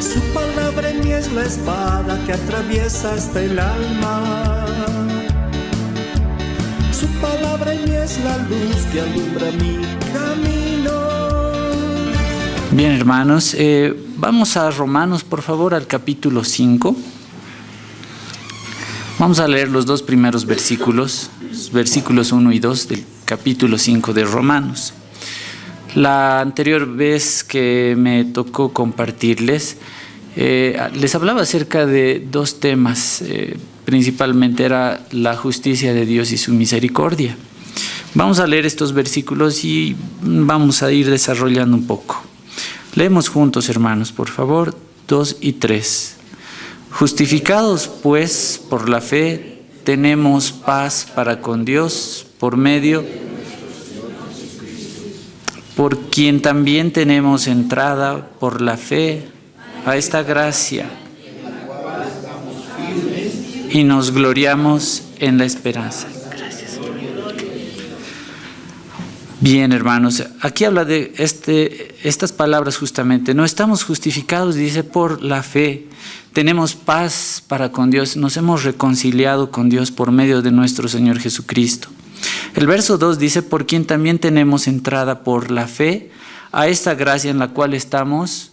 Su palabra en mí es la espada que atraviesa hasta el alma. Su palabra en mí es la luz que alumbra mi camino. Bien, hermanos, vamos a Romanos, por favor, al capítulo 5. Vamos a leer los dos primeros versículos, versículos 1 y 2 del capítulo 5 de Romanos. La anterior vez que me tocó compartirles, les hablaba acerca de dos temas, principalmente era la justicia de Dios y su misericordia. Vamos a leer estos versículos y vamos a ir desarrollando un poco. Leemos juntos, hermanos, por favor, 2 y 3. Justificados, pues, por la fe, tenemos paz para con Dios por medio, por quien también tenemos entrada por la fe a esta gracia y nos gloriamos en la esperanza. Gracias. Bien, hermanos, aquí habla de estas palabras justamente. No estamos justificados, dice, por la fe. Tenemos paz para con Dios, nos hemos reconciliado con Dios por medio de nuestro Señor Jesucristo. El verso 2 dice, por quien también tenemos entrada por la fe a esta gracia en la cual estamos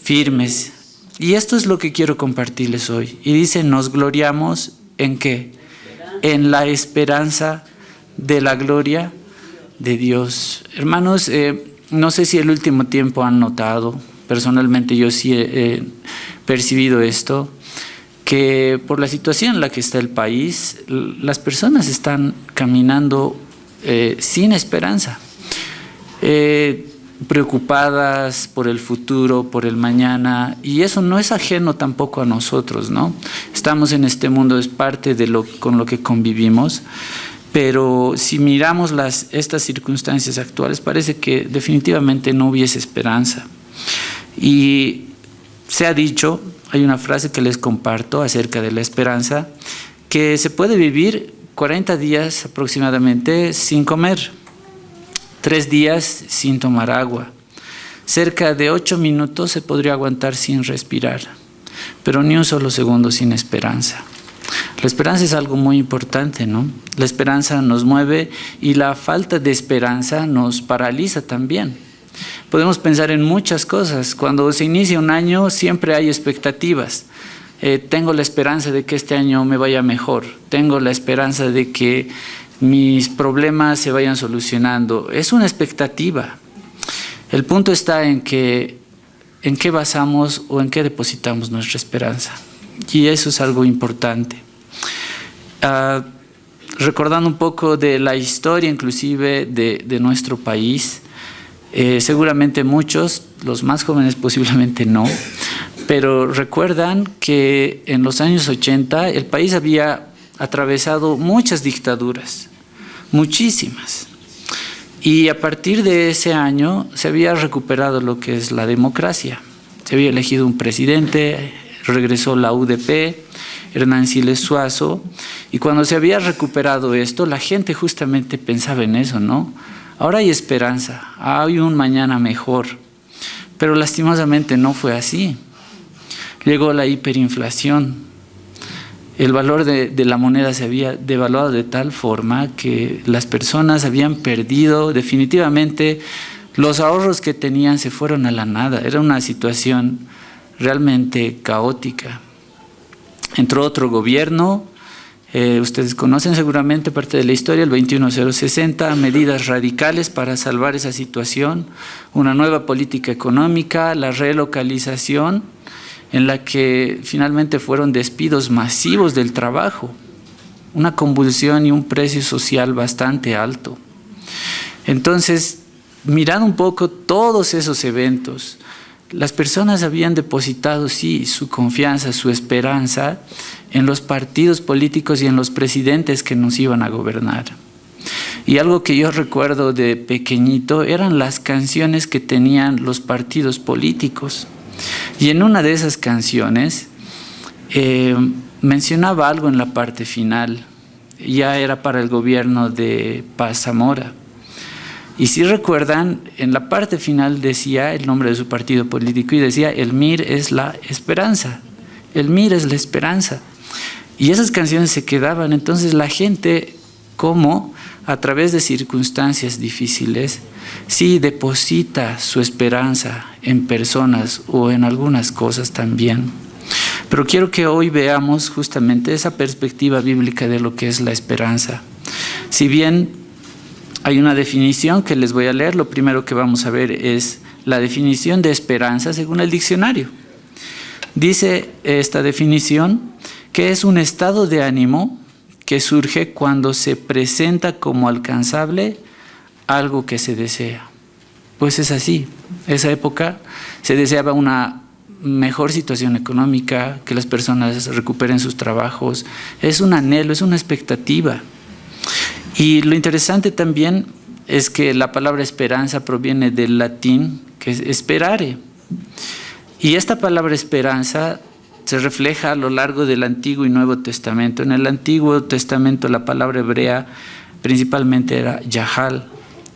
firmes. Y esto es lo que quiero compartirles hoy. Y dice, nos gloriamos ¿en qué? En la esperanza de la gloria de Dios. Hermanos, no sé si el último tiempo han notado, personalmente yo sí he percibido esto, que por la situación en la que está el país, las personas están caminando sin esperanza, preocupadas por el futuro, por el mañana, y eso no es ajeno tampoco a nosotros, ¿no? Estamos en este mundo, es parte de con lo que convivimos, pero si miramos estas circunstancias actuales, parece que definitivamente no hubiese esperanza. Y se ha dicho, hay una frase que les comparto acerca de la esperanza, que se puede vivir 40 días aproximadamente sin comer, 3 días sin tomar agua, cerca de 8 minutos se podría aguantar sin respirar, pero ni un solo segundo sin esperanza. La esperanza es algo muy importante, ¿no? La esperanza nos mueve y la falta de esperanza nos paraliza también. Podemos pensar en muchas cosas. Cuando se inicia un año siempre hay expectativas. Tengo la esperanza de que este año me vaya mejor. Tengo la esperanza de que mis problemas se vayan solucionando. Es una expectativa. El punto está en qué basamos o en qué depositamos nuestra esperanza. Y eso es algo importante. Recordando un poco de la historia inclusive de nuestro país, seguramente muchos, los más jóvenes posiblemente no, pero recuerdan que en los años 80 el país había atravesado muchas dictaduras, muchísimas, y a partir de ese año se había recuperado lo que es la democracia. Se había elegido un presidente, regresó la UDP, Hernán Siles Suazo, y cuando se había recuperado esto, la gente justamente pensaba en eso, ¿no? Ahora hay esperanza, hay un mañana mejor, pero lastimosamente no fue así. Llegó la hiperinflación, el valor de la moneda se había devaluado de tal forma que las personas habían perdido definitivamente los ahorros que tenían, se fueron a la nada. Era una situación realmente caótica. Entró otro gobierno, ustedes conocen seguramente parte de la historia, el 21060, medidas radicales para salvar esa situación, una nueva política económica, la relocalización, en la que finalmente fueron despidos masivos del trabajo, una convulsión y un precio social bastante alto. Entonces, mirando un poco todos esos eventos, las personas habían depositado, sí, su confianza, su esperanza en los partidos políticos y en los presidentes que nos iban a gobernar. Y algo que yo recuerdo de pequeñito eran las canciones que tenían los partidos políticos. Y en una de esas canciones mencionaba algo en la parte final, ya era para el gobierno de Paz Zamora. Y si recuerdan, en la parte final decía el nombre de su partido político y decía, el MIR es la esperanza, el MIR es la esperanza. Y esas canciones se quedaban, entonces la gente, como a través de circunstancias difíciles, sí deposita su esperanza en personas o en algunas cosas también. Pero quiero que hoy veamos justamente esa perspectiva bíblica de lo que es la esperanza. Si bien hay una definición que les voy a leer, lo primero que vamos a ver es la definición de esperanza según el diccionario. Dice esta definición que es un estado de ánimo que surge cuando se presenta como alcanzable algo que se desea. Pues es así. Esa época se deseaba una mejor situación económica, que las personas recuperen sus trabajos. Es un anhelo, es una expectativa. Y lo interesante también es que la palabra esperanza proviene del latín, que es esperare. Y esta palabra esperanza se refleja a lo largo del Antiguo y Nuevo Testamento. En el Antiguo Testamento la palabra hebrea principalmente era yahal,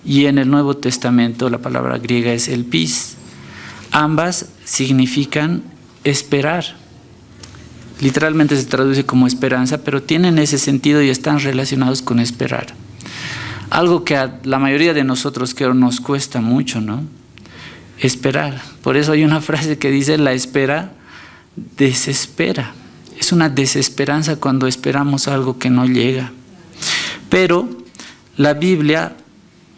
y en el Nuevo Testamento la palabra griega es elpis. Ambas significan esperar. Literalmente se traduce como esperanza, pero tienen ese sentido y están relacionados con esperar. Algo que a la mayoría de nosotros creo nos cuesta mucho, ¿no? Esperar. Por eso hay una frase que dice, la espera desespera. Es una desesperanza cuando esperamos algo que no llega. Pero la Biblia,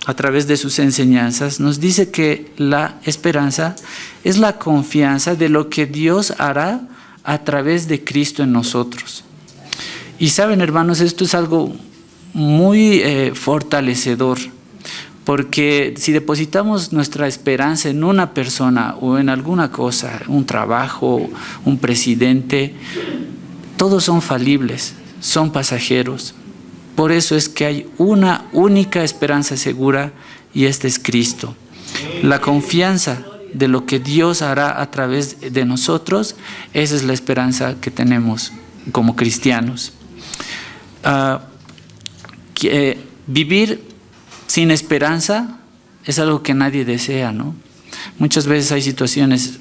a través de sus enseñanzas, nos dice que la esperanza es la confianza de lo que Dios hará a través de Cristo en nosotros. Y saben, hermanos, esto es algo muy fortalecedor, porque si depositamos nuestra esperanza en una persona o en alguna cosa, un trabajo, un presidente, todos son falibles, son pasajeros. Por eso es que hay una única esperanza segura, y esta es Cristo. La confianza de lo que Dios hará a través de nosotros, esa es la esperanza que tenemos como cristianos. Vivir sin esperanza es algo que nadie desea, ¿no? Muchas veces hay situaciones,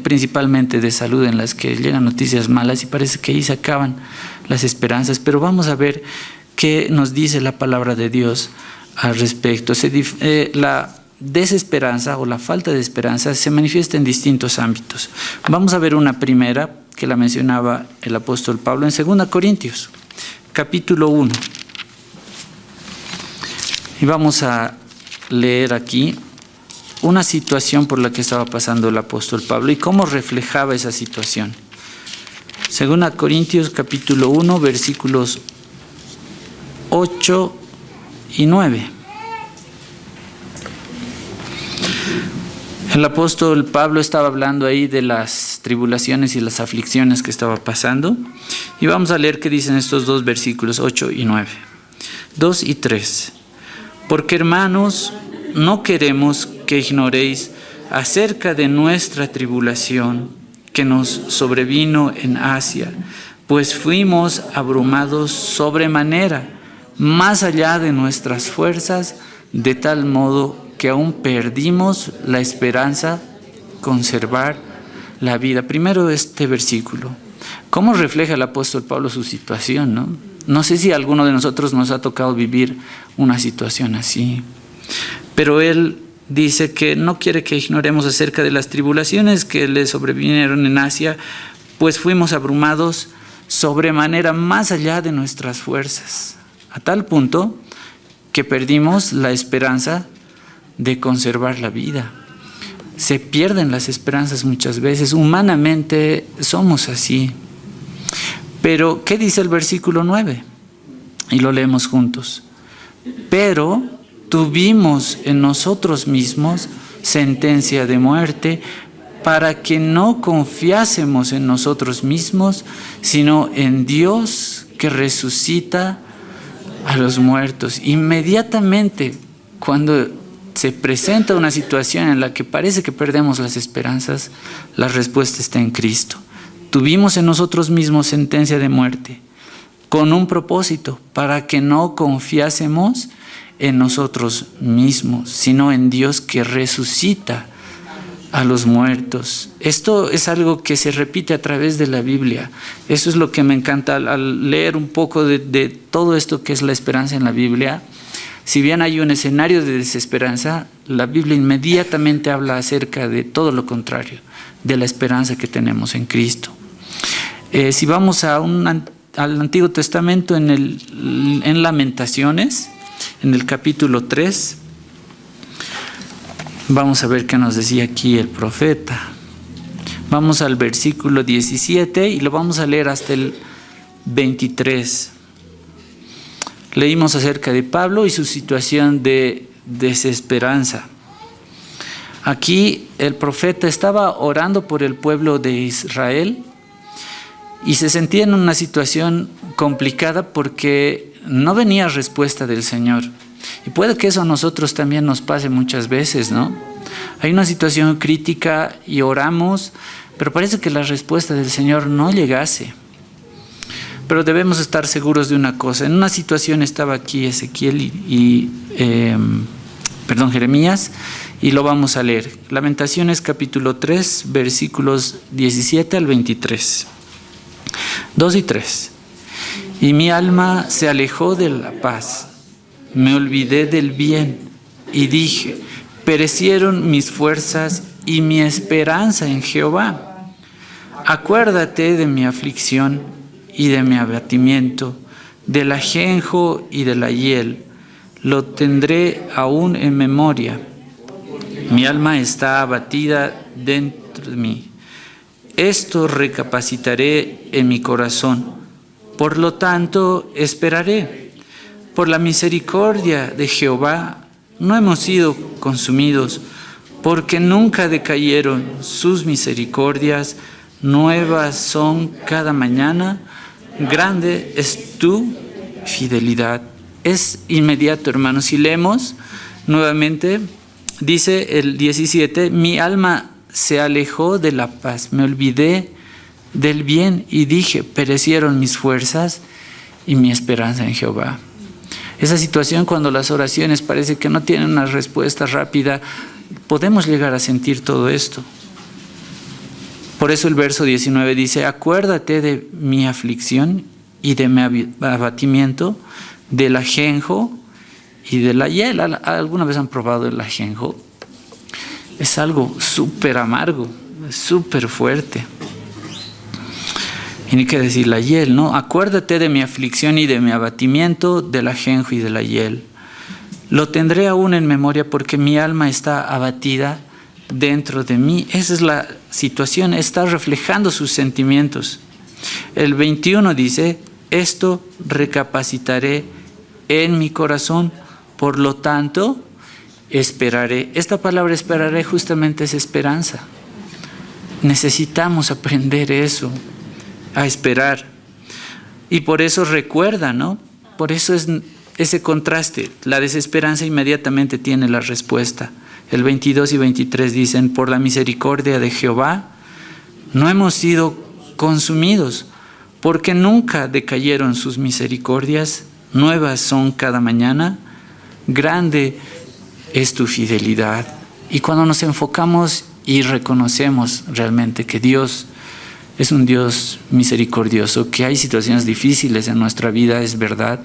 principalmente de salud, en las que llegan noticias malas y parece que ahí se acaban las esperanzas. Pero vamos a ver qué nos dice la palabra de Dios al respecto. La desesperanza o la falta de esperanza se manifiesta en distintos ámbitos. Vamos a ver una primera que la mencionaba el apóstol Pablo en 2 Corintios, capítulo 1. Y vamos a leer aquí una situación por la que estaba pasando el apóstol Pablo y cómo reflejaba esa situación. 2 Corintios capítulo 1, versículos 8 y 9. El apóstol Pablo estaba hablando ahí de las tribulaciones y las aflicciones que estaba pasando. Y vamos a leer qué dicen estos dos versículos, 8 y 9. 2 y 3. Porque, hermanos, no queremos que ignoréis acerca de nuestra tribulación que nos sobrevino en Asia, pues fuimos abrumados sobremanera, más allá de nuestras fuerzas, de tal modo que aún perdimos la esperanza conservar la vida. Primero este versículo. ¿Cómo refleja el apóstol Pablo su situación, no? No sé si a alguno de nosotros nos ha tocado vivir una situación así, pero él dice que no quiere que ignoremos acerca de las tribulaciones que le sobrevinieron en Asia, pues fuimos abrumados sobremanera más allá de nuestras fuerzas, a tal punto que perdimos la esperanza de conservar la vida. Se pierden las esperanzas muchas veces, humanamente somos así. Pero, ¿qué dice el versículo 9? Y lo leemos juntos. Pero tuvimos en nosotros mismos sentencia de muerte para que no confiásemos en nosotros mismos, sino en Dios que resucita a los muertos. Inmediatamente, cuando se presenta una situación en la que parece que perdemos las esperanzas, la respuesta está en Cristo. Tuvimos en nosotros mismos sentencia de muerte, con un propósito, para que no confiásemos en nosotros mismos, sino en Dios que resucita a los muertos. Esto es algo que se repite a través de la Biblia. Eso es lo que me encanta al leer un poco de todo esto que es la esperanza en la Biblia. Si bien hay un escenario de desesperanza, la Biblia inmediatamente habla acerca de todo lo contrario, de la esperanza que tenemos en Cristo. Si vamos al Antiguo Testamento, en Lamentaciones, en el capítulo 3, vamos a ver qué nos decía aquí el profeta. Vamos al versículo 17 y lo vamos a leer hasta el 23. Leímos acerca de Pablo y su situación de desesperanza. Aquí el profeta estaba orando por el pueblo de Israel y se sentía en una situación complicada porque no venía respuesta del Señor. Y puede que eso a nosotros también nos pase muchas veces, ¿no? Hay una situación crítica y oramos, pero parece que la respuesta del Señor no llegase. Pero debemos estar seguros de una cosa. En una situación estaba aquí Ezequiel Jeremías, y lo vamos a leer. Lamentaciones capítulo 3, versículos 17 al 23. 2 y 3. Y mi alma se alejó de la paz, me olvidé del bien, y dije, perecieron mis fuerzas y mi esperanza en Jehová. Acuérdate de mi aflicción y de mi abatimiento, del ajenjo y de la hiel, lo tendré aún en memoria. Mi alma está abatida dentro de mí. Esto recapacitaré en mi corazón. Por lo tanto, esperaré. Por la misericordia de Jehová no hemos sido consumidos, porque nunca decayeron sus misericordias, nuevas son cada mañana. Grande es tu fidelidad. Es inmediato, hermanos. Si leemos nuevamente, dice el 17, mi alma se alejó de la paz, me olvidé del bien y dije, perecieron mis fuerzas y mi esperanza en Jehová. Esa situación, cuando las oraciones parece que no tienen una respuesta rápida, podemos llegar a sentir todo esto. Por eso el verso 19 dice, acuérdate de mi aflicción y de mi abatimiento, del ajenjo y de la hiel. ¿Alguna vez han probado el ajenjo? Es algo súper amargo, súper fuerte. Y ni qué decir la hiel, ¿no? Acuérdate de mi aflicción y de mi abatimiento, del ajenjo y de la hiel. Lo tendré aún en memoria porque mi alma está abatida dentro de mí. Esa es la situación, está reflejando sus sentimientos. El 21 dice, esto recapacitaré en mi corazón, por lo tanto, esperaré. Esta palabra esperaré justamente es esperanza. Necesitamos aprender eso, a esperar. Y por eso recuerda, ¿no? Por eso es ese contraste. La desesperanza inmediatamente tiene la respuesta. El 22 y 23 dicen, por la misericordia de Jehová no hemos sido consumidos, porque nunca decayeron sus misericordias, nuevas son cada mañana, grande es tu fidelidad. Y cuando nos enfocamos y reconocemos realmente que Dios es un Dios misericordioso, que hay situaciones difíciles en nuestra vida, es verdad,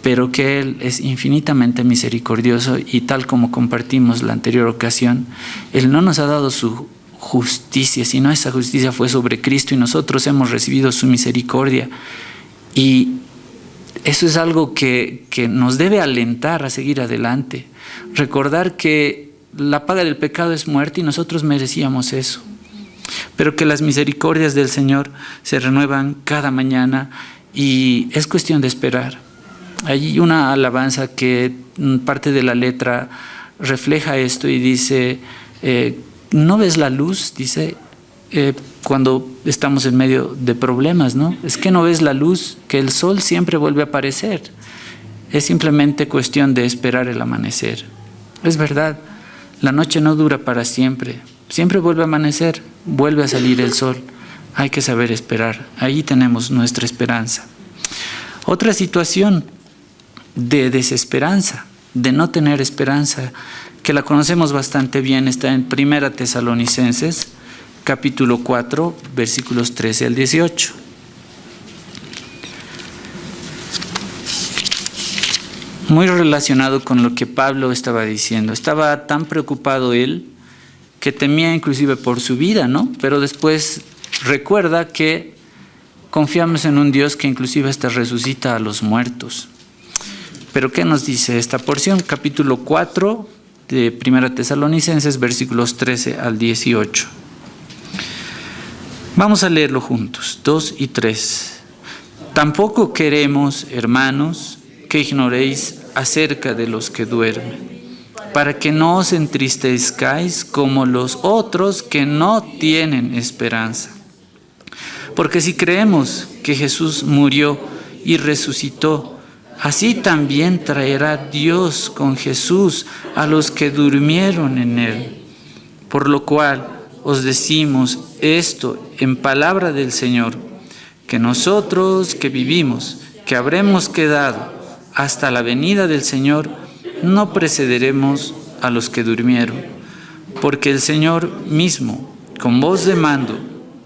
pero que Él es infinitamente misericordioso y tal como compartimos la anterior ocasión, Él no nos ha dado su justicia, sino esa justicia fue sobre Cristo y nosotros hemos recibido su misericordia. Y eso es algo que nos debe alentar a seguir adelante. Recordar que la paga del pecado es muerte y nosotros merecíamos eso. Pero que las misericordias del Señor se renuevan cada mañana y es cuestión de esperar. Hay una alabanza que parte de la letra refleja esto y dice, ¿no ves la luz? Dice, cuando estamos en medio de problemas, ¿no? Es que no ves la luz, que el sol siempre vuelve a aparecer. Es simplemente cuestión de esperar el amanecer. Es verdad, la noche no dura para siempre. Siempre vuelve a amanecer, vuelve a salir el sol. Hay que saber esperar. Ahí tenemos nuestra esperanza. Otra situación de desesperanza. de no tener esperanza, que la conocemos bastante bien, está en 1 Tesalonicenses, capítulo 4, versículos 13 al 18. Muy relacionado con lo que Pablo estaba diciendo. Estaba tan preocupado él que temía inclusive por su vida, ¿no? Pero después recuerda que confiamos en un Dios que inclusive hasta resucita a los muertos. Pero ¿qué nos dice esta porción? Capítulo 4 de 1 Tesalonicenses, versículos 13 al 18. Vamos a leerlo juntos, 2 y 3. Tampoco queremos, hermanos, que ignoréis acerca de los que duermen, para que no os entristezcáis como los otros que no tienen esperanza. Porque si creemos que Jesús murió y resucitó, así también traerá Dios con Jesús a los que durmieron en él. Por lo cual os decimos esto en palabra del Señor, que nosotros que vivimos, que habremos quedado hasta la venida del Señor, no precederemos a los que durmieron. Porque el Señor mismo, con voz de mando,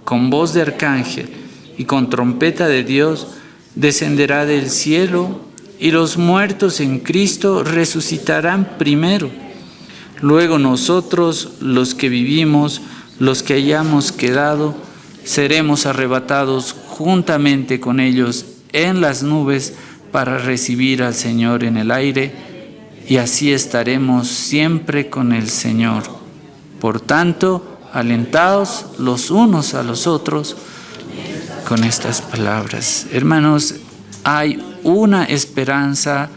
con voz de arcángel y con trompeta de Dios, descenderá del cielo, y los muertos en Cristo resucitarán primero. Luego nosotros, los que vivimos, los que hayamos quedado, seremos arrebatados juntamente con ellos en las nubes para recibir al Señor en el aire, y así estaremos siempre con el Señor. Por tanto, alentaos los unos a los otros con estas palabras. Hermanos, hay una esperanza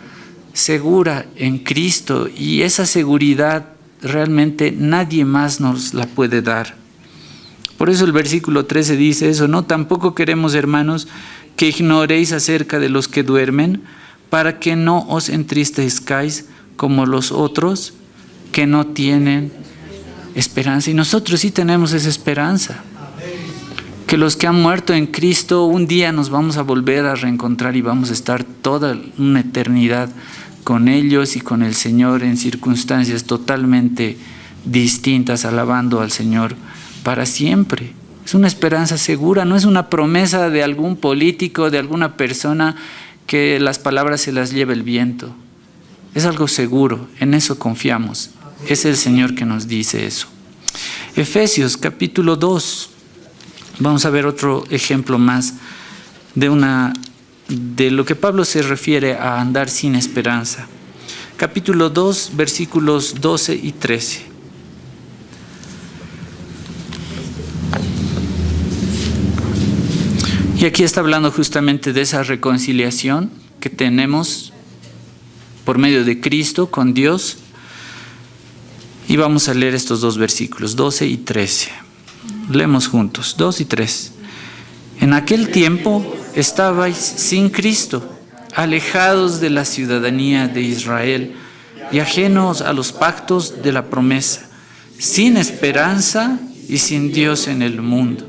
segura en Cristo, y esa seguridad realmente nadie más nos la puede dar. Por eso el versículo 13 dice eso, ¿no? Tampoco queremos, hermanos, que ignoréis acerca de los que duermen, para que no os entristezcáis como los otros que no tienen esperanza. Y nosotros sí tenemos esa esperanza, que los que han muerto en Cristo un día nos vamos a volver a reencontrar y vamos a estar toda una eternidad con ellos y con el Señor en circunstancias totalmente distintas, alabando al Señor para siempre. Es una esperanza segura, no es una promesa de algún político, de alguna persona que las palabras se las lleva el viento. Es algo seguro, en eso confiamos. Es el Señor que nos dice eso. Efesios capítulo 2. Vamos a ver otro ejemplo más de lo que Pablo se refiere a andar sin esperanza. Capítulo 2, versículos 12 y 13. Y aquí está hablando justamente de esa reconciliación que tenemos por medio de Cristo con Dios. Y vamos a leer estos dos versículos, 12 y 13. Leemos juntos, 2 y 3. En aquel tiempo estabais sin Cristo, alejados de la ciudadanía de Israel y ajenos a los pactos de la promesa, sin esperanza y sin Dios en el mundo.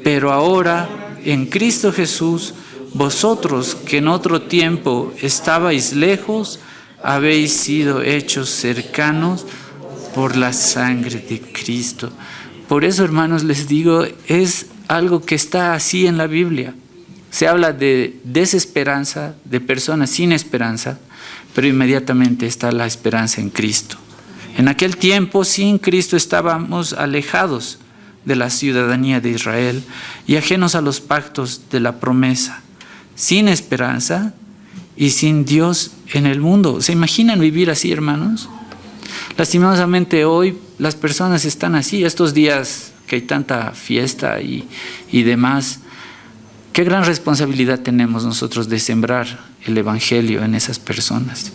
Pero ahora, en Cristo Jesús, vosotros que en otro tiempo estabais lejos, habéis sido hechos cercanos por la sangre de Cristo. Por eso, hermanos, les digo, es algo que está así en la Biblia. Se habla de desesperanza, de personas sin esperanza, pero inmediatamente está la esperanza en Cristo. En aquel tiempo, sin Cristo, estábamos alejados de la ciudadanía de Israel y ajenos a los pactos de la promesa, sin esperanza y sin Dios en el mundo. ¿Se imaginan vivir así, hermanos? Lastimosamente hoy las personas están así, estos días que hay tanta fiesta y demás. Qué gran responsabilidad tenemos nosotros de sembrar el Evangelio en esas personas.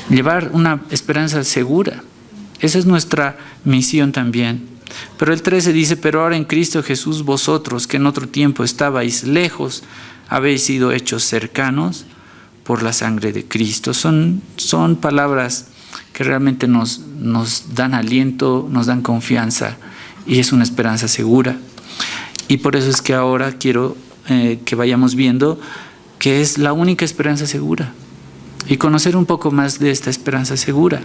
Llevar una esperanza segura. Esa es nuestra misión también. Pero el 13 dice, pero ahora en Cristo Jesús vosotros, que en otro tiempo estabais lejos, habéis sido hechos cercanos por la sangre de Cristo. Son palabras que realmente nos dan aliento, nos dan confianza, y es una esperanza segura. Y por eso es que ahora quiero que vayamos viendo que es la única esperanza segura. y conocer un poco más de esta esperanza segura.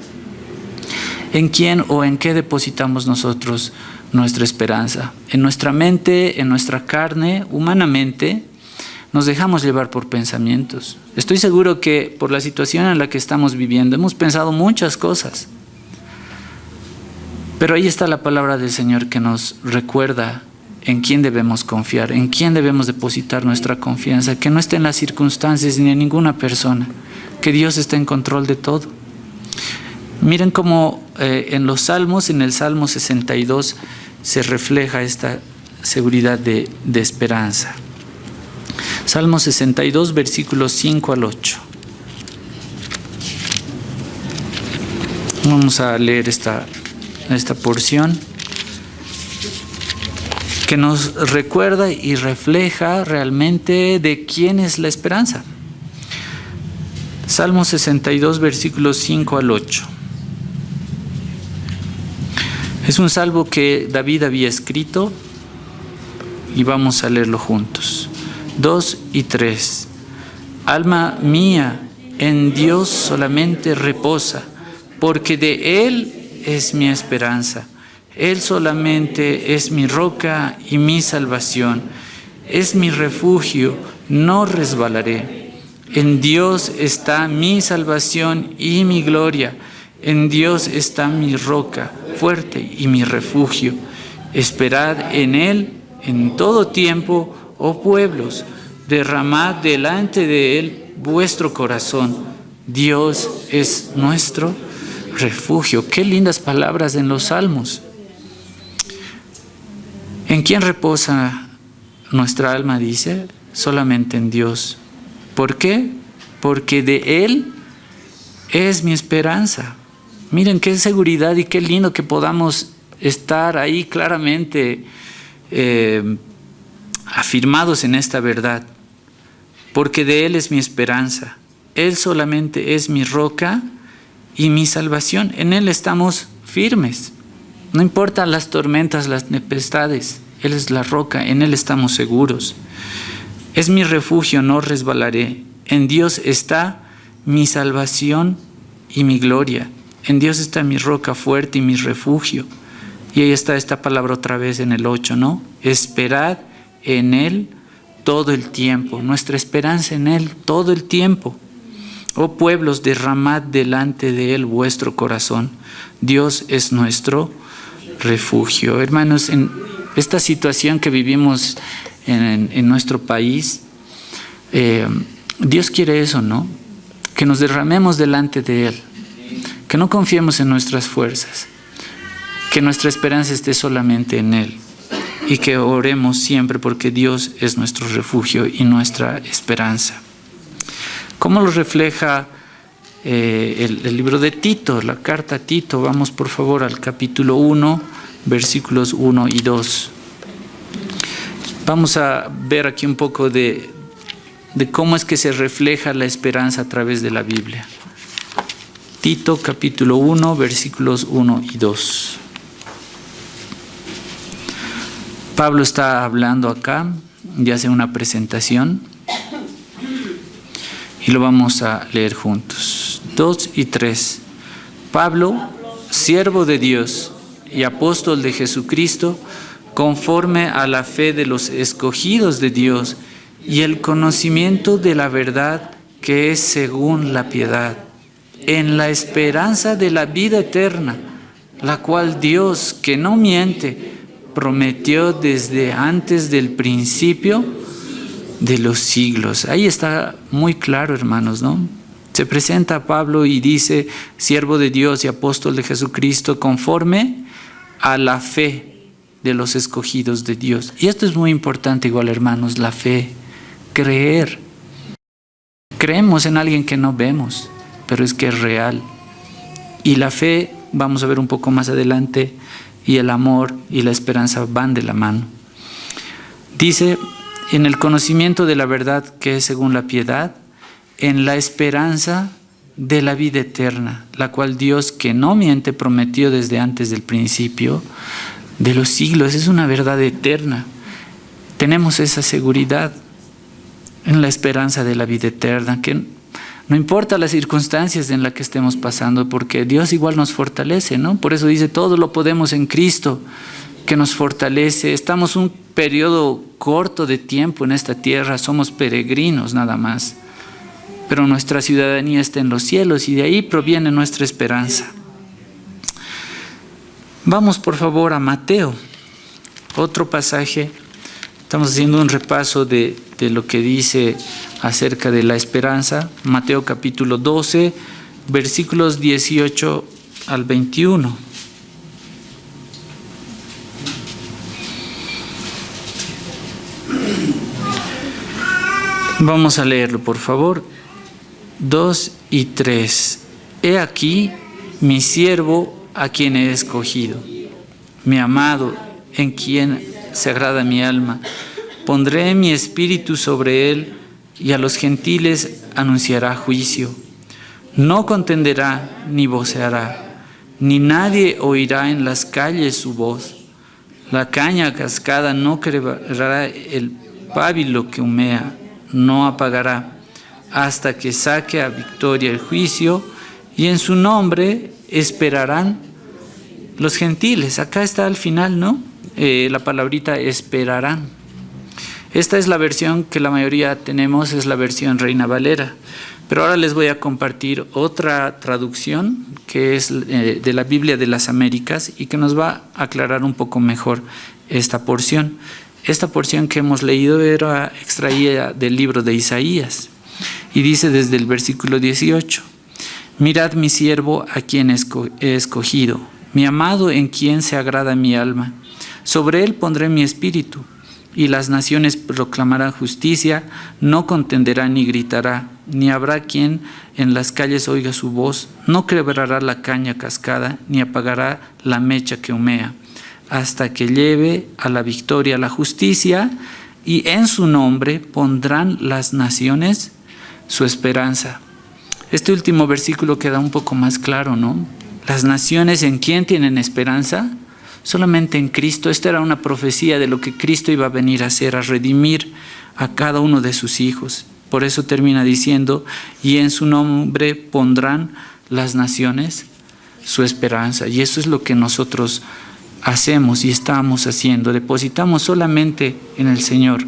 ¿En quién o en qué depositamos nosotros nuestra esperanza? ¿En nuestra mente, en nuestra carne, humanamente? Nos dejamos llevar por pensamientos. Estoy seguro que por la situación en la que estamos viviendo hemos pensado muchas cosas. Pero ahí está la palabra del Señor que nos recuerda en quién debemos confiar, en quién debemos depositar nuestra confianza, que no esté en las circunstancias ni en ninguna persona, que Dios está en control de todo. Miren cómo en los Salmos, en el Salmo 62, se refleja esta seguridad de esperanza. Salmo 62, versículos 5 al 8. Vamos a leer esta porción que nos recuerda y refleja realmente de quién es la esperanza. Salmo 62, versículos 5 al 8. Es un salmo que David había escrito y vamos a leerlo juntos. 2 y 3. Alma mía, en Dios solamente reposa, porque de Él es mi esperanza. Él solamente es mi roca y mi salvación. Es mi refugio, no resbalaré. En Dios está mi salvación y mi gloria. En Dios está mi roca fuerte y mi refugio. Esperad en Él en todo tiempo, oh pueblos. Derramad delante de Él vuestro corazón. Dios es nuestro refugio. Qué lindas palabras en los Salmos. ¿En quién reposa nuestra alma? Dice, solamente en Dios. ¿Por qué? Porque de Él es mi esperanza. Miren qué seguridad y qué lindo que podamos estar ahí claramente afirmados en esta verdad. Porque de Él es mi esperanza. Él solamente es mi roca y mi salvación. En Él estamos firmes. No importa las tormentas, las tempestades. Él es la roca, en Él estamos seguros. Es mi refugio, no resbalaré. En Dios está mi salvación y mi gloria. En Dios está mi roca fuerte y mi refugio. Y ahí está esta palabra otra vez en el 8, ¿no? Esperad en Él todo el tiempo. Nuestra esperanza en Él todo el tiempo. Oh pueblos, derramad delante de Él vuestro corazón. Dios es nuestro refugio. Hermanos, en esta situación que vivimos en nuestro país, Dios quiere eso, ¿no? Que nos derramemos delante de Él, que no confiemos en nuestras fuerzas, que nuestra esperanza esté solamente en Él y que oremos siempre porque Dios es nuestro refugio y nuestra esperanza. ¿Cómo lo refleja el libro de Tito, la carta a Tito? Vamos por favor al capítulo 1, versículos 1 y 2. Vamos a ver aquí un poco de cómo es que se refleja la esperanza a través de la Biblia. Tito capítulo 1, versículos 1 y 2. Pablo está hablando acá y hace una presentación y lo vamos a leer juntos. 2 y 3. Pablo, siervo de Dios y apóstol de Jesucristo, conforme a la fe de los escogidos de Dios y el conocimiento de la verdad que es según la piedad, en la esperanza de la vida eterna, la cual Dios, que no miente, prometió desde antes del principio de los siglos. Ahí está muy claro, hermanos, ¿no? Se presenta a Pablo y dice, siervo de Dios y apóstol de Jesucristo, conforme a la fe de los escogidos de Dios. Y esto es muy importante igual, hermanos, la fe, creer. Creemos en alguien que no vemos, pero es que es real. Y la fe, vamos a ver un poco más adelante, y el amor y la esperanza van de la mano. Dice, en el conocimiento de la verdad que es según la piedad, en la esperanza de la vida eterna, la cual Dios, que no miente, prometió desde antes del principio de los siglos. Es una verdad eterna. Tenemos esa seguridad en la esperanza de la vida eterna, que No importa las circunstancias en las que estemos pasando, porque Dios igual nos fortalece, ¿no? Por eso dice, todo lo podemos en Cristo, que nos fortalece. Estamos un periodo corto de tiempo en esta tierra, somos peregrinos nada más. Pero nuestra ciudadanía está en los cielos y de ahí proviene nuestra esperanza. Vamos por favor a Mateo, otro pasaje. Estamos haciendo un repaso de lo que dice acerca de la esperanza. Mateo capítulo 12, versículos 18 al 21. Vamos a leerlo, por favor. 2 y 3. He aquí mi siervo a quien he escogido, mi amado en quien se agrada mi alma. Pondré mi espíritu sobre él y a los gentiles anunciará juicio. No contenderá ni voceará, ni nadie oirá en las calles su voz. La caña cascada no quebrará, el pábilo que humea no apagará, hasta que saque a victoria el juicio, y en su nombre esperarán los gentiles. Acá está al final, ¿no? La palabrita esperarán. Esta es la versión que la mayoría tenemos, es la versión Reina Valera. Pero ahora les voy a compartir otra traducción que es de la Biblia de las Américas y que nos va a aclarar un poco mejor esta porción. Esta porción que hemos leído era extraída del libro de Isaías y dice desde el versículo 18: Mirad mi siervo a quien he escogido, mi amado en quien se agrada mi alma. Sobre él pondré mi espíritu, y las naciones proclamarán justicia, no contenderá ni gritará, ni habrá quien en las calles oiga su voz, no quebrará la caña cascada, ni apagará la mecha que humea, hasta que lleve a la victoria la justicia, y en su nombre pondrán las naciones su esperanza. Este último versículo queda un poco más claro, ¿no? Las naciones, ¿en quién tienen esperanza? Solamente en Cristo. Esta era una profecía de lo que Cristo iba a venir a hacer, a redimir a cada uno de sus hijos. Por eso termina diciendo, y en su nombre pondrán las naciones su esperanza. Y eso es lo que nosotros hacemos y estamos haciendo. Depositamos solamente en el Señor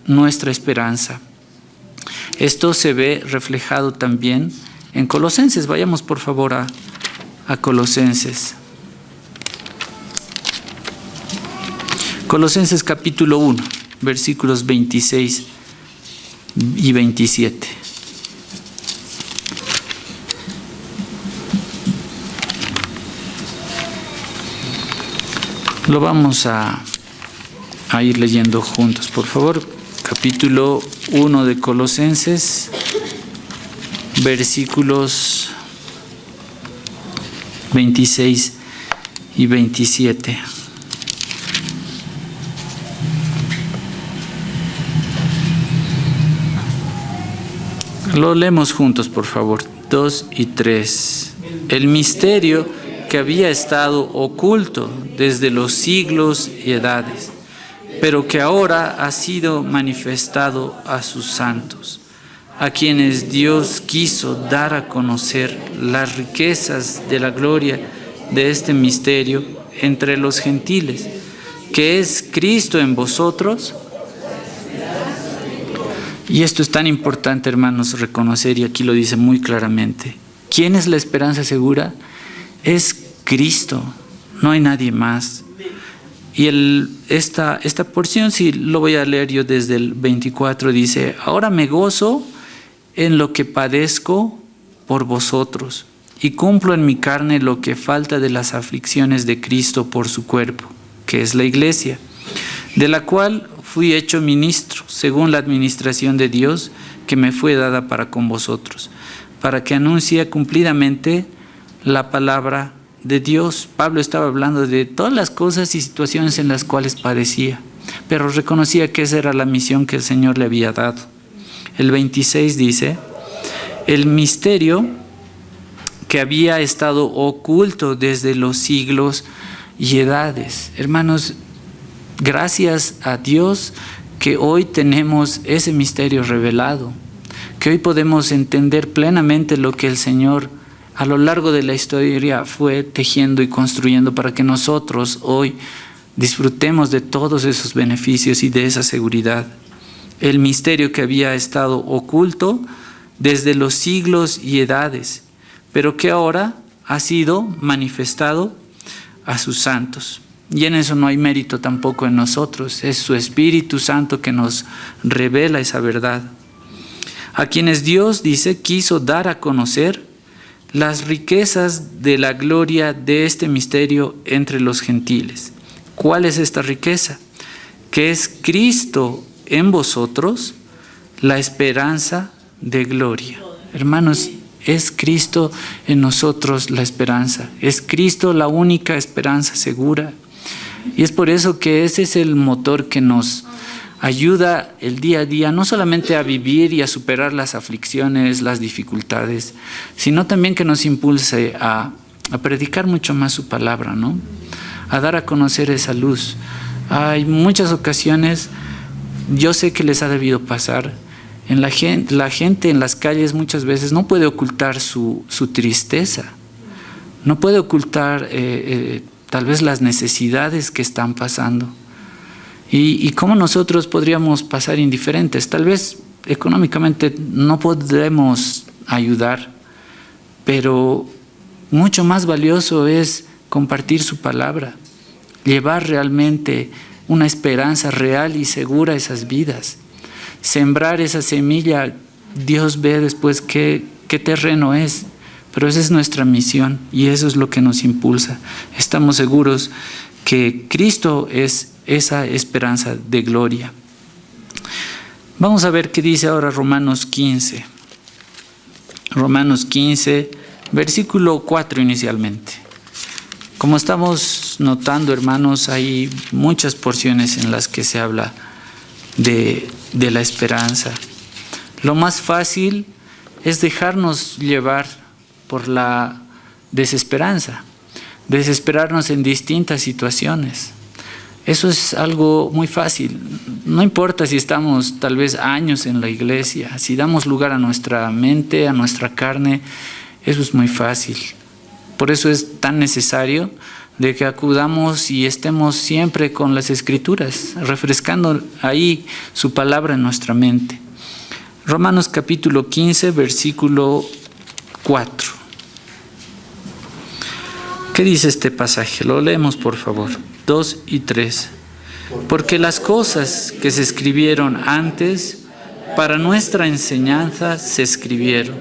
nuestra esperanza. Esto se ve reflejado también en Colosenses. Vayamos por favor a Colosenses. Colosenses capítulo 1, versículos 26 y 27. Lo vamos a ir leyendo juntos, por favor. Capítulo 1 de Colosenses, versículos 26 y 27. Lo leemos juntos, por favor. 2 y 3. El misterio que había estado oculto desde los siglos y edades, pero que ahora ha sido manifestado a sus santos, a quienes Dios quiso dar a conocer las riquezas de la gloria de este misterio entre los gentiles, que es Cristo en vosotros. Y esto es tan importante, hermanos, reconocer, y aquí lo dice muy claramente. ¿Quién es la esperanza segura? Es Cristo, no hay nadie más. Y esta porción, sí, lo voy a leer yo desde el 24, dice: ahora me gozo en lo que padezco por vosotros, y cumplo en mi carne lo que falta de las aflicciones de Cristo por su cuerpo, que es la iglesia, de la cual fui hecho ministro, según la administración de Dios que me fue dada para con vosotros, para que anuncie cumplidamente la palabra de Dios. Pablo estaba hablando de todas las cosas y situaciones en las cuales padecía, pero reconocía que esa era la misión que el Señor le había dado. El 26 dice: el misterio que había estado oculto desde los siglos y edades. Hermanos, gracias a Dios que hoy tenemos ese misterio revelado, que hoy podemos entender plenamente lo que el Señor a lo largo de la historia fue tejiendo y construyendo para que nosotros hoy disfrutemos de todos esos beneficios y de esa seguridad. El misterio que había estado oculto desde los siglos y edades, pero que ahora ha sido manifestado a sus santos. Y en eso no hay mérito tampoco en nosotros, es su Espíritu Santo que nos revela esa verdad. A quienes Dios, dice, quiso dar a conocer las riquezas de la gloria de este misterio entre los gentiles. ¿Cuál es esta riqueza? Que es Cristo en vosotros, la esperanza de gloria. Hermanos, es Cristo en nosotros la esperanza. Es Cristo la única esperanza segura. Y es por eso que ese es el motor que nos ayuda el día a día, no solamente a vivir y a superar las aflicciones, las dificultades, sino también que nos impulse a predicar mucho más su palabra, ¿no? A dar a conocer esa luz. Hay muchas ocasiones, yo sé que les ha debido pasar, la gente en las calles muchas veces no puede ocultar su tristeza, no puede ocultar tal vez las necesidades que están pasando. Y cómo nosotros podríamos pasar indiferentes. Tal vez económicamente no podremos ayudar, pero mucho más valioso es compartir su palabra, llevar realmente una esperanza real y segura a esas vidas, sembrar esa semilla. Dios ve después qué terreno es, pero esa es nuestra misión y eso es lo que nos impulsa. Estamos seguros que Cristo es esa esperanza de gloria. Vamos a ver qué dice ahora Romanos 15. Romanos 15, versículo 4 inicialmente. Como estamos notando, hermanos, hay muchas porciones en las que se habla de la esperanza. Lo más fácil es dejarnos llevar por la desesperanza, desesperarnos en distintas situaciones. Eso es algo muy fácil. No importa si estamos tal vez años en la iglesia, si damos lugar a nuestra mente, a nuestra carne, eso es muy fácil. Por eso es tan necesario de que acudamos y estemos siempre con las Escrituras, refrescando ahí su palabra en nuestra mente. Romanos capítulo 15, versículo 4. ¿Qué dice este pasaje? Lo leemos, por favor. 2 y 3. Porque las cosas que se escribieron antes para nuestra enseñanza se escribieron,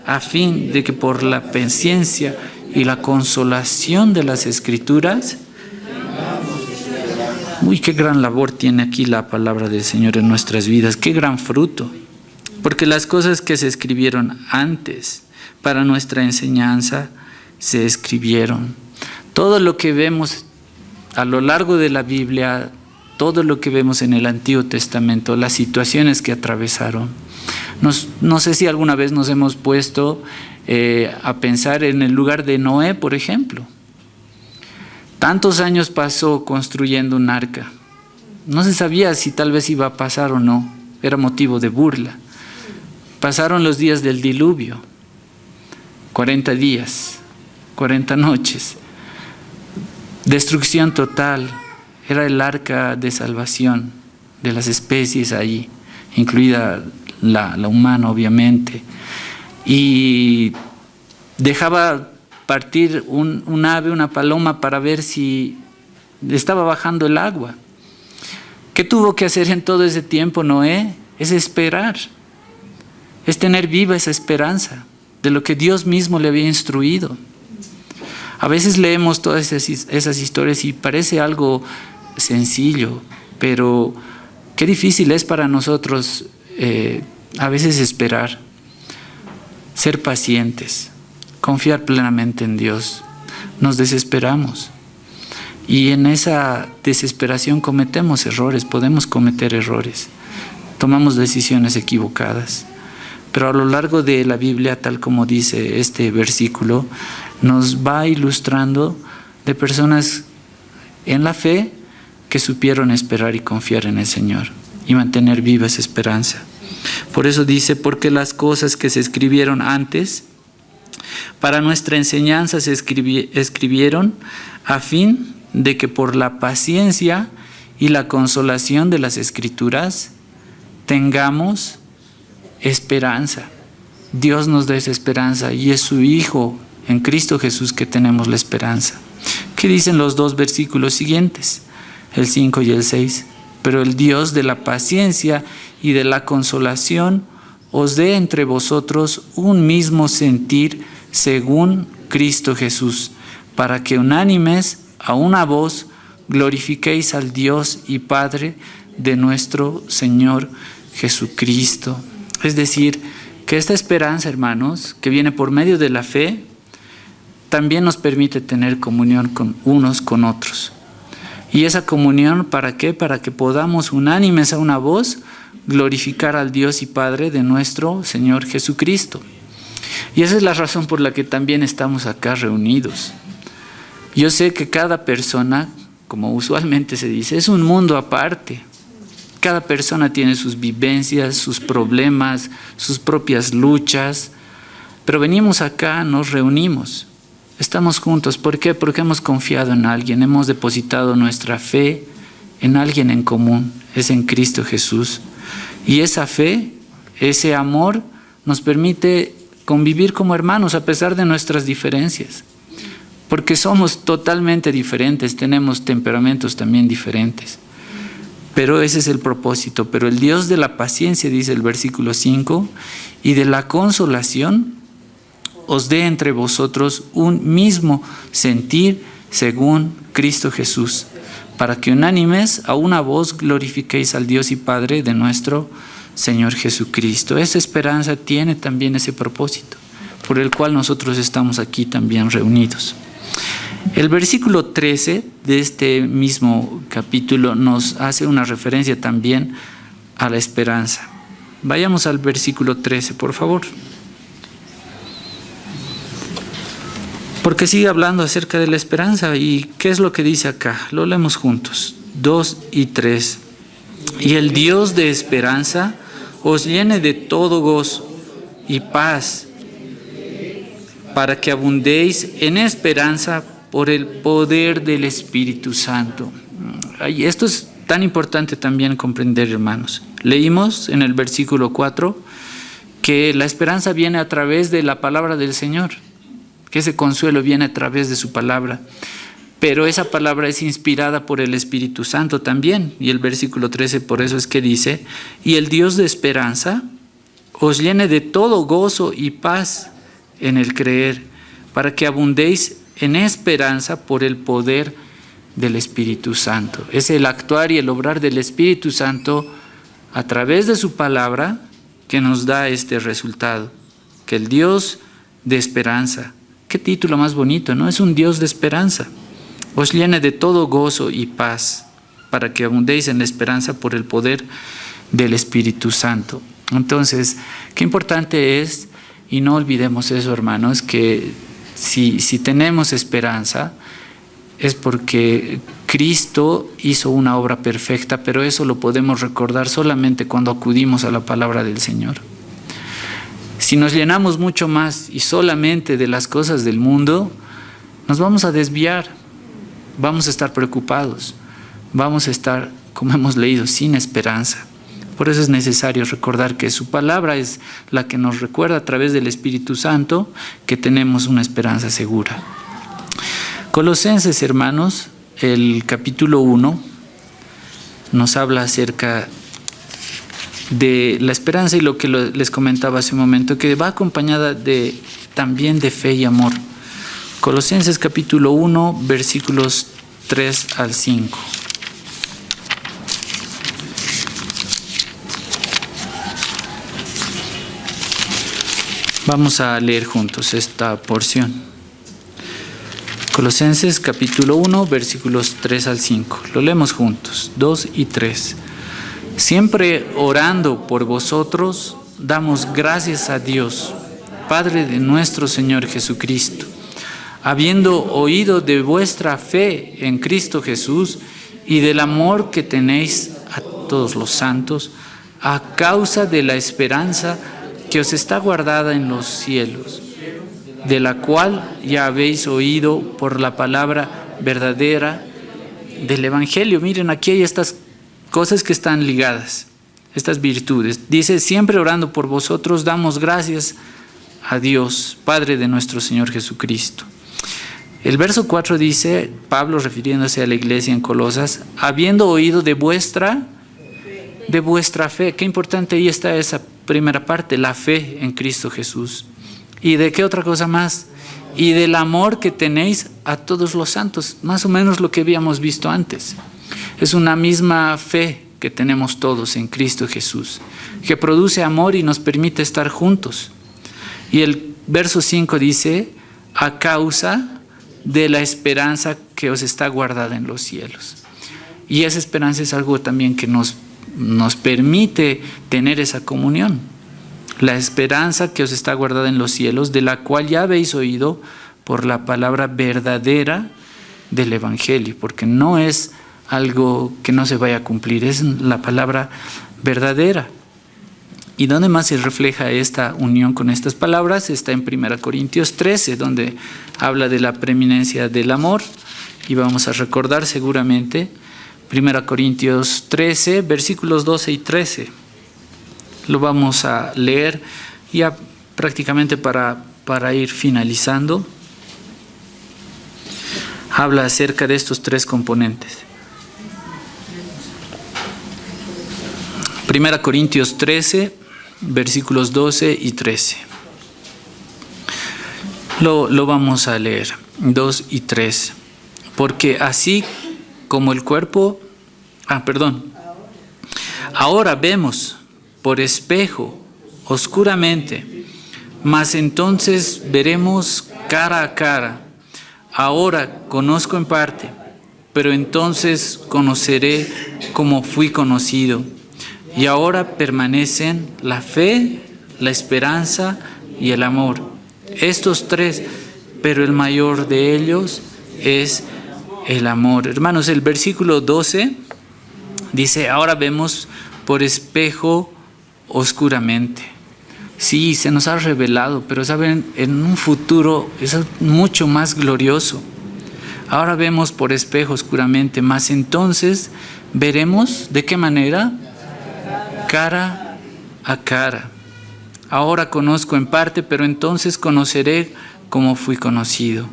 a fin de que por la paciencia y la consolación de las Escrituras, qué gran labor tiene aquí la palabra del Señor en nuestras vidas, qué gran fruto. Porque las cosas que se escribieron antes para nuestra enseñanza se escribieron. Todo lo que vemos a lo largo de la Biblia, todo lo que vemos en el Antiguo Testamento, las situaciones que atravesaron. No sé si alguna vez nos hemos puesto a pensar en el lugar de Noé, por ejemplo. Tantos años pasó construyendo un arca. No se sabía si tal vez iba a pasar o no. Era motivo de burla. Pasaron los días del diluvio. 40 días, 40 noches. Destrucción total. Era el arca de salvación de las especies allí, incluida la humana, obviamente. Y dejaba partir un ave, una paloma, para ver si estaba bajando el agua. ¿Qué tuvo que hacer en todo ese tiempo Noé? Es esperar, es tener viva esa esperanza de lo que Dios mismo le había instruido. A veces leemos todas esas historias y parece algo sencillo, pero qué difícil es para nosotros a veces esperar, ser pacientes, confiar plenamente en Dios. Nos desesperamos y en esa desesperación cometemos errores, podemos cometer errores, tomamos decisiones equivocadas. Pero a lo largo de la Biblia, tal como dice este versículo, nos va ilustrando de personas en la fe que supieron esperar y confiar en el Señor y mantener viva esa esperanza. Por eso dice, porque las cosas que se escribieron antes, para nuestra enseñanza se escribieron a fin de que por la paciencia y la consolación de las Escrituras tengamos esperanza. Dios nos da esa esperanza y es su Hijo en Cristo Jesús que tenemos la esperanza. ¿Qué dicen los dos versículos siguientes? El 5 y el 6. Pero el Dios de la paciencia y de la consolación os dé entre vosotros un mismo sentir según Cristo Jesús, para que unánimes a una voz glorifiquéis al Dios y Padre de nuestro Señor Jesucristo. Es decir, que esta esperanza, hermanos, que viene por medio de la fe, también nos permite tener comunión con unos con otros. ¿Y esa comunión para qué? Para que podamos unánimes a una voz glorificar al Dios y Padre de nuestro Señor Jesucristo. Y esa es la razón por la que también estamos acá reunidos. Yo sé que cada persona, como usualmente se dice, es un mundo aparte. Cada persona tiene sus vivencias, sus problemas, sus propias luchas, pero venimos acá, nos reunimos, estamos juntos. ¿Por qué? Porque hemos confiado en alguien, hemos depositado nuestra fe en alguien en común, es en Cristo Jesús. Y esa fe, ese amor, nos permite convivir como hermanos a pesar de nuestras diferencias, porque somos totalmente diferentes, tenemos temperamentos también diferentes. Pero ese es el propósito. Pero el Dios de la paciencia, dice el versículo 5, y de la consolación, os dé entre vosotros un mismo sentir según Cristo Jesús, para que unánimes a una voz glorifiquéis al Dios y Padre de nuestro Señor Jesucristo. Esa esperanza tiene también ese propósito, por el cual nosotros estamos aquí también reunidos. El versículo 13 de este mismo capítulo nos hace una referencia también a la esperanza. Vayamos al versículo 13, por favor. Porque sigue hablando acerca de la esperanza. ¿Y qué es lo que dice acá? Lo leemos juntos. 2 y 3. Y el Dios de esperanza os llene de todo gozo y paz, para que abundéis en esperanza por el poder del Espíritu Santo. Esto es tan importante también comprender, hermanos. Leímos en el versículo 4 que la esperanza viene a través de la palabra del Señor, que ese consuelo viene a través de su palabra. Pero esa palabra es inspirada por el Espíritu Santo también. Y el versículo 13 por eso es que dice, y el Dios de esperanza os llene de todo gozo y paz en el creer, para que abundéis en esperanza por el poder del Espíritu Santo. Es el actuar y el obrar del Espíritu Santo a través de su palabra que nos da este resultado. Que el Dios de esperanza, qué título más bonito, ¿no? Es un Dios de esperanza. Os llene de todo gozo y paz, para que abundéis en esperanza por el poder del Espíritu Santo. Entonces, qué importante es, y no olvidemos eso, hermanos, que si tenemos esperanza, es porque Cristo hizo una obra perfecta, pero eso lo podemos recordar solamente cuando acudimos a la palabra del Señor. Si nos llenamos mucho más y solamente de las cosas del mundo, nos vamos a desviar, vamos a estar preocupados, vamos a estar, como hemos leído, sin esperanza. Por eso es necesario recordar que su palabra es la que nos recuerda a través del Espíritu Santo que tenemos una esperanza segura. Colosenses, hermanos, el capítulo 1 nos habla acerca de la esperanza y lo que les comentaba hace un momento, que va acompañada también de fe y amor. Colosenses capítulo 1, versículos 3 al 5. Vamos a leer juntos esta porción. Colosenses capítulo 1, versículos 3 al 5. Lo leemos juntos, 2 y 3. Siempre orando por vosotros, damos gracias a Dios, Padre de nuestro Señor Jesucristo, habiendo oído de vuestra fe en Cristo Jesús y del amor que tenéis a todos los santos, a causa de la esperanza que os está guardada en los cielos, de la cual ya habéis oído por la palabra verdadera del Evangelio. Miren, aquí hay estas cosas que están ligadas, estas virtudes. Dice, siempre orando por vosotros, damos gracias a Dios, Padre de nuestro Señor Jesucristo. El verso 4 dice, Pablo refiriéndose a la iglesia en Colosas, habiendo oído de vuestra fe. Qué importante ahí está esa primera parte, la fe en Cristo Jesús. ¿Y de qué otra cosa más? Y del amor que tenéis a todos los santos, más o menos lo que habíamos visto antes. Es una misma fe que tenemos todos en Cristo Jesús, que produce amor y nos permite estar juntos. Y el verso 5 dice, a causa de la esperanza que os está guardada en los cielos. Y esa esperanza es algo también que nos permite tener esa comunión. La esperanza que os está guardada en los cielos, de la cual ya habéis oído por la palabra verdadera del Evangelio, porque no es algo que no se vaya a cumplir, es la palabra verdadera. ¿Y dónde más se refleja esta unión con estas palabras? Está en 1 Corintios 13, donde habla de la preeminencia del amor, y vamos a recordar seguramente 1 Corintios 13, versículos 12 y 13. Lo vamos a leer ya prácticamente para ir finalizando. Habla acerca de estos tres componentes. 1 Corintios 13, versículos 12 y 13. Lo vamos a leer, 2 y 3. Porque así como el cuerpo, ahora vemos por espejo, oscuramente, mas entonces veremos cara a cara. Ahora conozco en parte, pero entonces conoceré como fui conocido. Y ahora permanecen la fe, la esperanza y el amor. Estos tres, pero el mayor de ellos es el amor. Hermanos, el versículo 12 dice, ahora vemos por espejo oscuramente. Sí, se nos ha revelado, pero saben, en un futuro es mucho más glorioso. Ahora vemos por espejo oscuramente, mas entonces veremos ¿de qué manera? Cara a cara. Ahora conozco en parte, pero entonces conoceré como fui conocido.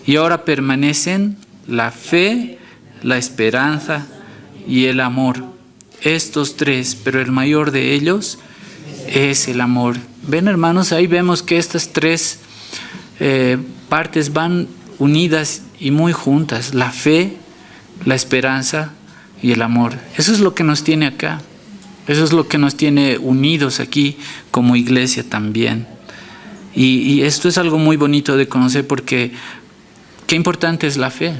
Y ahora permanecen la fe, la esperanza y el amor. Estos tres, pero el mayor de ellos es el amor. Ven, hermanos, ahí vemos que estas tres partes van unidas y muy juntas. La fe, la esperanza y el amor. Eso es lo que nos tiene acá. Eso es lo que nos tiene unidos aquí como iglesia también. Y esto es algo muy bonito de conocer, porque qué importante es la fe.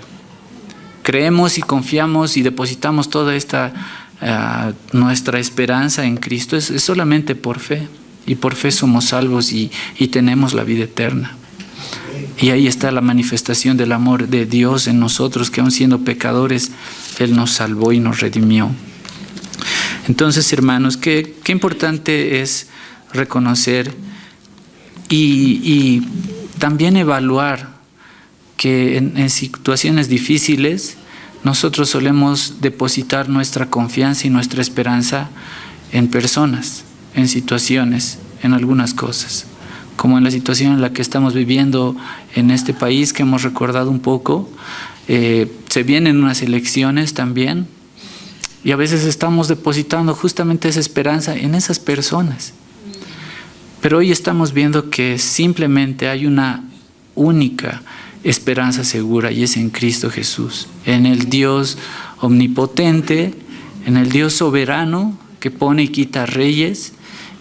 Creemos y confiamos y depositamos toda esta nuestra esperanza en Cristo. Es solamente por fe. Y por fe somos salvos y tenemos la vida eterna. Y ahí está la manifestación del amor de Dios en nosotros, que aun siendo pecadores, Él nos salvó y nos redimió. Entonces, hermanos, qué importante es reconocer y también evaluar que en situaciones difíciles nosotros solemos depositar nuestra confianza y nuestra esperanza en personas, en situaciones, en algunas cosas, como en la situación en la que estamos viviendo en este país, que hemos recordado un poco. Se vienen unas elecciones también, y a veces estamos depositando justamente esa esperanza en esas personas. Pero hoy estamos viendo que simplemente hay una única esperanza segura, y es en Cristo Jesús, en el Dios omnipotente, en el Dios soberano que pone y quita reyes,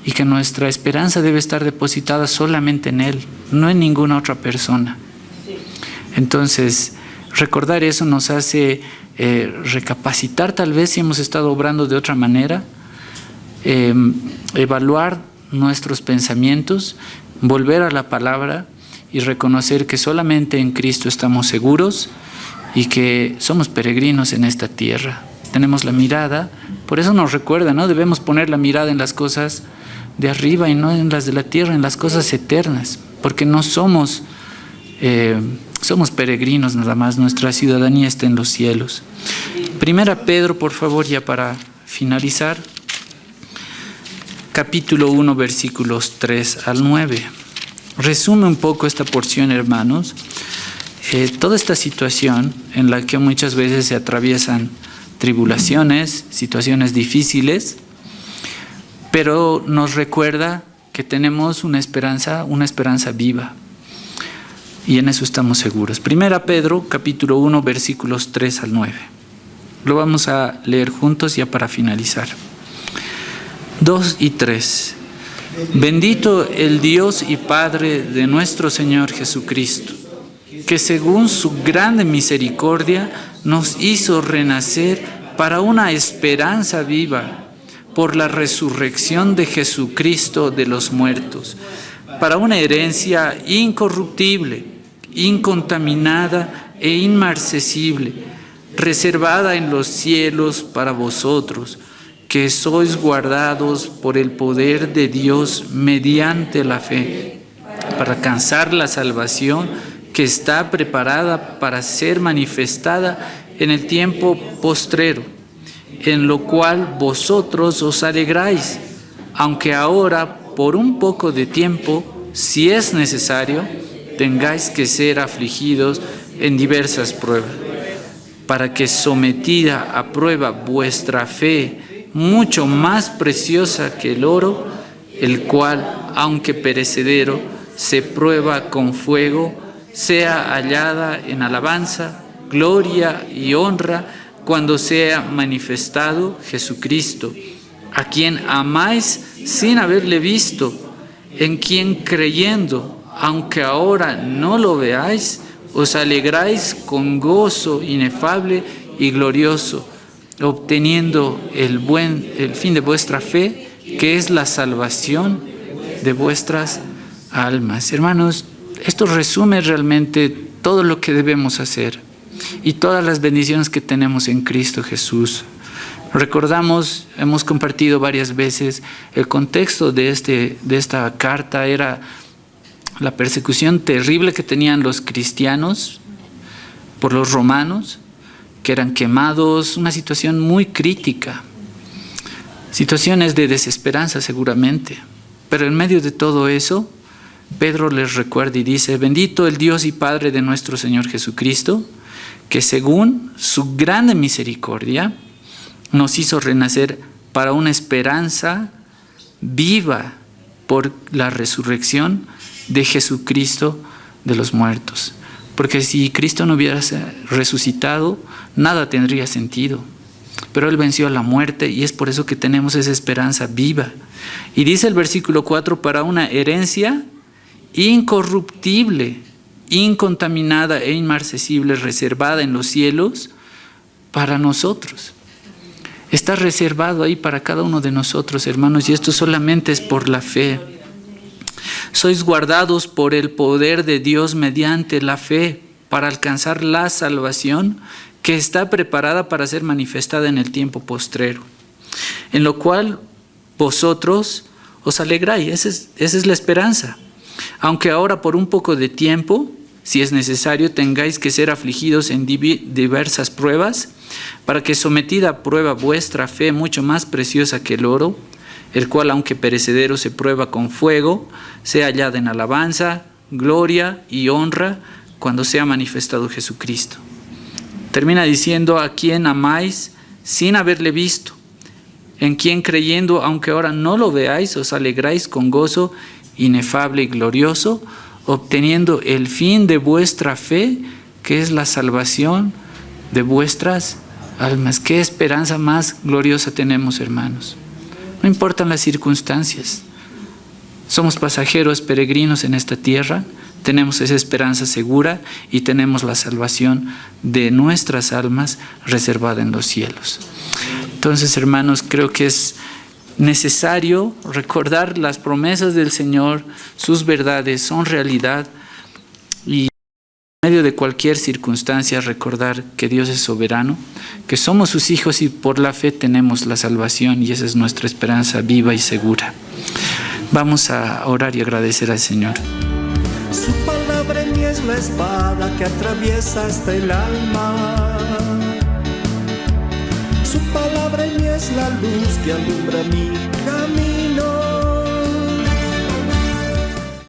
y que nuestra esperanza debe estar depositada solamente en Él, no en ninguna otra persona. Entonces, recordar eso nos hace recapacitar tal vez si hemos estado obrando de otra manera, evaluar nuestros pensamientos, volver a la palabra y reconocer que solamente en Cristo estamos seguros y que somos peregrinos en esta tierra. Tenemos la mirada Por eso nos recuerda, ¿no? Debemos poner la mirada en las cosas de arriba y no en las de la tierra, en las cosas eternas, porque no somos peregrinos nada más, nuestra ciudadanía está en los cielos. Primera Pedro, por favor, ya para finalizar, capítulo 1, versículos 3 al 9. Resume un poco esta porción, hermanos. Toda esta situación en la que muchas veces se atraviesan tribulaciones, situaciones difíciles, pero nos recuerda que tenemos una esperanza viva. Y en eso estamos seguros. Primera Pedro, capítulo 1, versículos 3 al 9. Lo vamos a leer juntos ya para finalizar. 2 y 3. Bendito el Dios y Padre de nuestro Señor Jesucristo, que según su grande misericordia nos hizo renacer para una esperanza viva por la resurrección de Jesucristo de los muertos, para una herencia incorruptible, incontaminada e inmarcesible, reservada en los cielos para vosotros, que sois guardados por el poder de Dios mediante la fe, para alcanzar la salvación que está preparada para ser manifestada en el tiempo postrero, en lo cual vosotros os alegráis, aunque ahora por un poco de tiempo, si es necesario, tengáis que ser afligidos en diversas pruebas, para que sometida a prueba vuestra fe, mucho más preciosa que el oro, el cual, aunque perecedero, se prueba con fuego, sea hallada en alabanza, gloria y honra cuando sea manifestado Jesucristo, a quien amáis sin haberle visto, en quien creyendo, aunque ahora no lo veáis, os alegráis con gozo inefable y glorioso, obteniendo el fin de vuestra fe, que es la salvación de vuestras almas. Hermanos, esto resume realmente todo lo que debemos hacer y todas las bendiciones que tenemos en Cristo Jesús. Recordamos, hemos compartido varias veces, el contexto de esta carta era la persecución terrible que tenían los cristianos por los romanos, que eran quemados, una situación muy crítica, situaciones de desesperanza seguramente. Pero en medio de todo eso, Pedro les recuerda y dice: bendito el Dios y Padre de nuestro Señor Jesucristo, que según su grande misericordia nos hizo renacer para una esperanza viva por la resurrección de Jesucristo de los muertos. Porque si Cristo no hubiera resucitado, nada tendría sentido. Pero Él venció a la muerte y es por eso que tenemos esa esperanza viva. Y dice el versículo 4, para una herencia incorruptible, incontaminada e inmarcesible, reservada en los cielos para nosotros. Está reservado ahí para cada uno de nosotros, hermanos, y esto solamente es por la fe. Sois guardados por el poder de Dios mediante la fe para alcanzar la salvación que está preparada para ser manifestada en el tiempo postrero, en lo cual vosotros os alegráis. Esa es la esperanza. Aunque ahora por un poco de tiempo, si es necesario, tengáis que ser afligidos en diversas pruebas, para que sometida a prueba vuestra fe, mucho más preciosa que el oro, el cual aunque perecedero se prueba con fuego, sea hallada en alabanza, gloria y honra cuando sea manifestado Jesucristo. Termina diciendo: a quien amáis sin haberle visto, en quien creyendo, aunque ahora no lo veáis, os alegráis con gozo inefable y glorioso, obteniendo el fin de vuestra fe, que es la salvación de vuestras almas. ¿Qué esperanza más gloriosa tenemos, hermanos? No importan las circunstancias. Somos pasajeros, peregrinos en esta tierra. Tenemos esa esperanza segura y tenemos la salvación de nuestras almas reservada en los cielos. Entonces, hermanos, creo que es necesario recordar las promesas del Señor, sus verdades son realidad y En medio de cualquier circunstancia, recordar que Dios es soberano, que somos sus hijos y por la fe tenemos la salvación y esa es nuestra esperanza viva y segura. Vamos a orar y agradecer al Señor. Su palabra en mí es la espada que atraviesa hasta el alma. Su palabra en mí es la luz que alumbra mi camino.